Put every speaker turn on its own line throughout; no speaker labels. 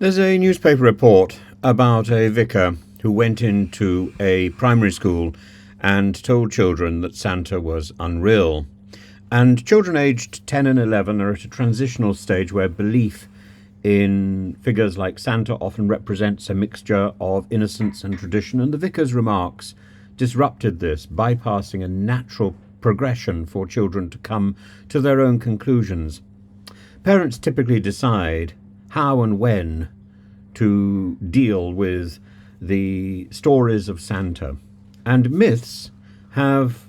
There's a newspaper report about a vicar who went into a primary school and told children that Santa was unreal. And children aged 10 and 11 are at a transitional stage where belief in figures like Santa often represents a mixture of innocence and tradition, and the vicar's remarks disrupted this, bypassing a natural progression for children to come to their own conclusions. Parents typically decide how and when to deal with the stories of Santa. And myths have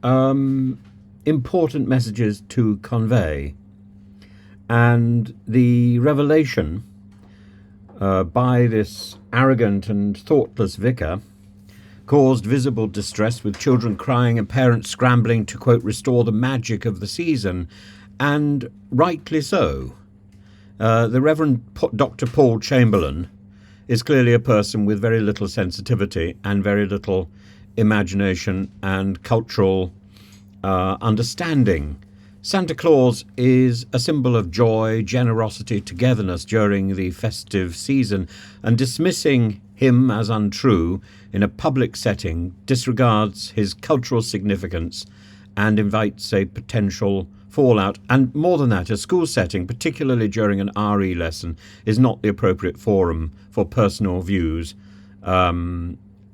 important messages to convey. And the revelation by this arrogant and thoughtless vicar caused visible distress, with children crying and parents scrambling to, quote, restore the magic of the season, and rightly so. The Reverend Dr. Paul Chamberlain is clearly a person with very little sensitivity and very little imagination and cultural understanding. Santa Claus is a symbol of joy, generosity, togetherness during the festive season, and dismissing him as untrue in a public setting disregards his cultural significance and invites a potential fallout. And more than that, a school setting, particularly during an RE lesson, is not the appropriate forum for personal views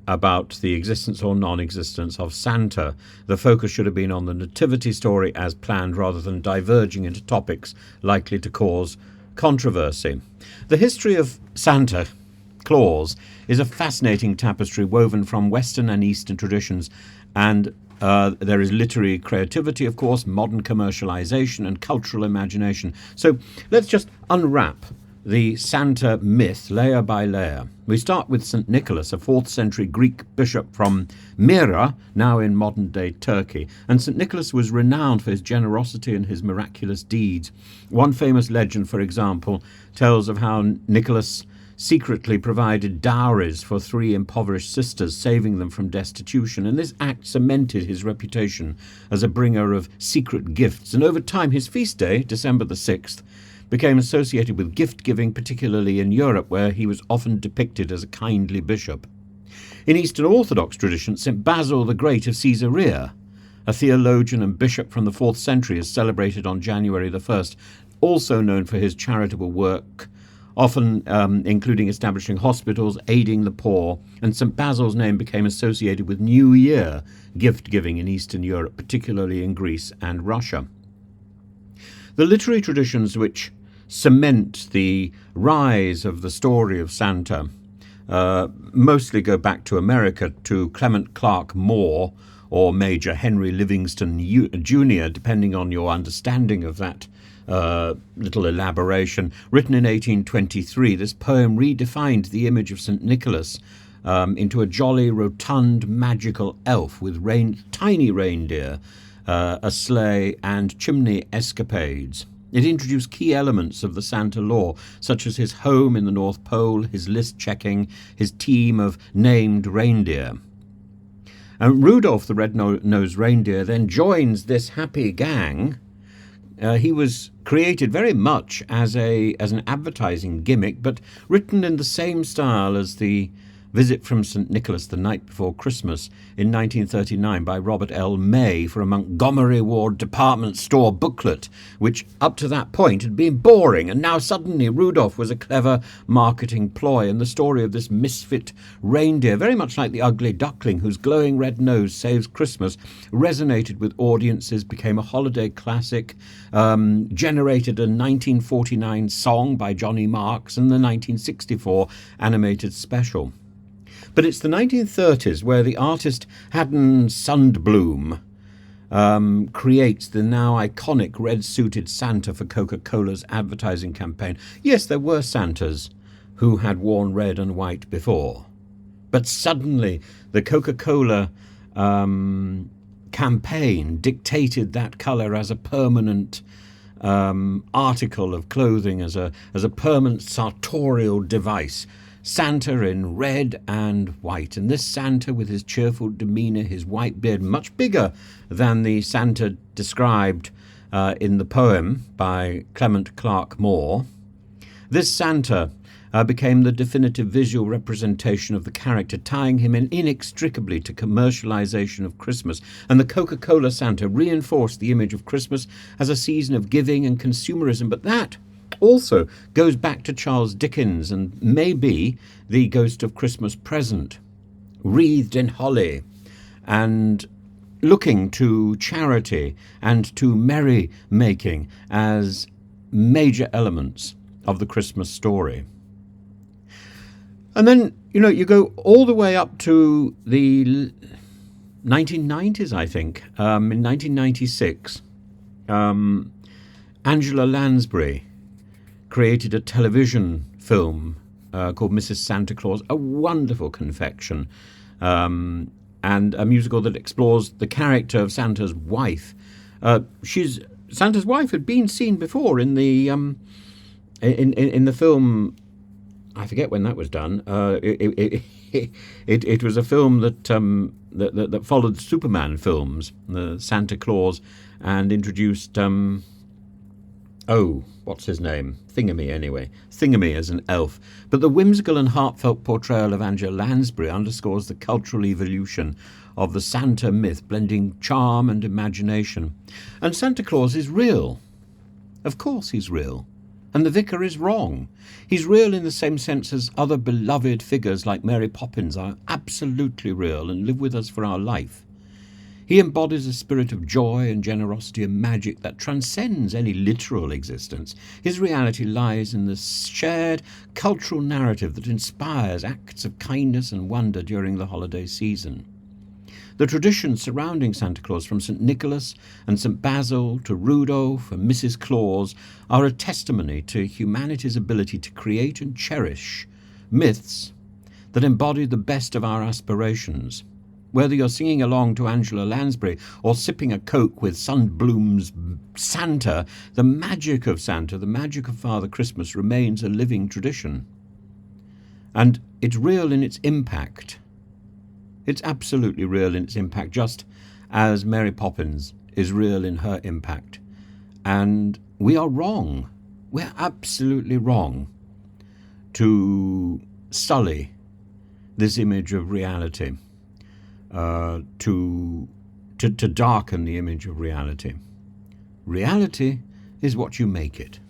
about the existence or non-existence of Santa. The focus should have been on the nativity story as planned, rather than diverging into topics likely to cause controversy. The history of Santa Claus is a fascinating tapestry woven from Western and Eastern traditions, and there is literary creativity, of course, modern commercialization, and cultural imagination. So let's just unwrap the Santa myth layer by layer. We start with St. Nicholas, a 4th century Greek bishop from Myra, now in modern-day Turkey. And St. Nicholas was renowned for his generosity and his miraculous deeds. One famous legend, for example, tells of how Nicholas secretly provided dowries for 3 impoverished sisters, saving them from destitution, and this act cemented his reputation as a bringer of secret gifts. And over time, his feast day, December the 6th, became associated with gift-giving, particularly in Europe, where he was often depicted as a kindly bishop. In Eastern Orthodox tradition, St. Basil the Great of Caesarea, a theologian and bishop from the 4th century, is celebrated on January the 1st, also known for his charitable work, often including establishing hospitals, aiding the poor, and St. Basil's name became associated with New Year gift-giving in Eastern Europe, particularly in Greece and Russia. The literary traditions which cement the rise of the story of Santa mostly go back to America, to Clement Clarke Moore or Major Henry Livingston Jr., depending on your understanding of that little elaboration. Written in 1823, this poem redefined the image of St. Nicholas into a jolly, rotund, magical elf with tiny reindeer, a sleigh, and chimney escapades. It introduced key elements of the Santa lore, such as his home in the North Pole, his list checking, his team of named reindeer. And Rudolph the Red-Nosed Reindeer then joins this happy gang. He was created very much as an advertising gimmick, but written in the same style as the Visit from St. Nicholas the Night Before Christmas in 1939 by Robert L. May for a Montgomery Ward department store booklet, which up to that point had been boring, and now suddenly Rudolph was a clever marketing ploy, and the story of this misfit reindeer, very much like the ugly duckling whose glowing red nose saves Christmas, resonated with audiences, became a holiday classic, generated a 1949 song by Johnny Marks and the 1964 animated special. But it's the 1930s where the artist Haddon Sundblom creates the now iconic red-suited Santa for Coca-Cola's advertising campaign. Yes, there were Santas who had worn red and white before, but suddenly the Coca-Cola campaign dictated that colour as a permanent article of clothing, as a permanent sartorial device. Santa in red and white, and this Santa with his cheerful demeanour, his white beard, much bigger than the Santa described in the poem by Clement Clarke Moore. This Santa became the definitive visual representation of the character, tying him in inextricably to commercialization of Christmas. And the Coca-Cola Santa reinforced the image of Christmas as a season of giving and consumerism. But that also goes back to Charles Dickens and maybe the Ghost of Christmas Present, wreathed in holly and looking to charity and to merry-making as major elements of the Christmas story. And then, you go all the way up to the 1990s, I think. In 1996, Angela Lansbury created a television film called Mrs. Santa Claus, a wonderful confection, and a musical that explores the character of Santa's wife. Santa's wife had been seen before in the in the film. I forget when that was done. It was a film that followed the Superman films, the Santa Claus, and introduced what's his name? Thingamy, anyway. Thingamy as an elf. But the whimsical and heartfelt portrayal of Angela Lansbury underscores the cultural evolution of the Santa myth, blending charm and imagination. And Santa Claus is real. Of course he's real. And the vicar is wrong. He's real in the same sense as other beloved figures like Mary Poppins are absolutely real and live with us for our life. He embodies a spirit of joy and generosity and magic that transcends any literal existence. His reality lies in the shared cultural narrative that inspires acts of kindness and wonder during the holiday season. The traditions surrounding Santa Claus, from St. Nicholas and St. Basil to Rudolph and Mrs. Claus, are a testimony to humanity's ability to create and cherish myths that embody the best of our aspirations. Whether you're singing along to Angela Lansbury or sipping a Coke with Sunbloom's Santa, the magic of Santa, the magic of Father Christmas remains a living tradition. And it's real in its impact. It's absolutely real in its impact, just as Mary Poppins is real in her impact. And we are wrong. We're absolutely wrong to sully this image of reality, to darken the image of reality. Reality is what you make it.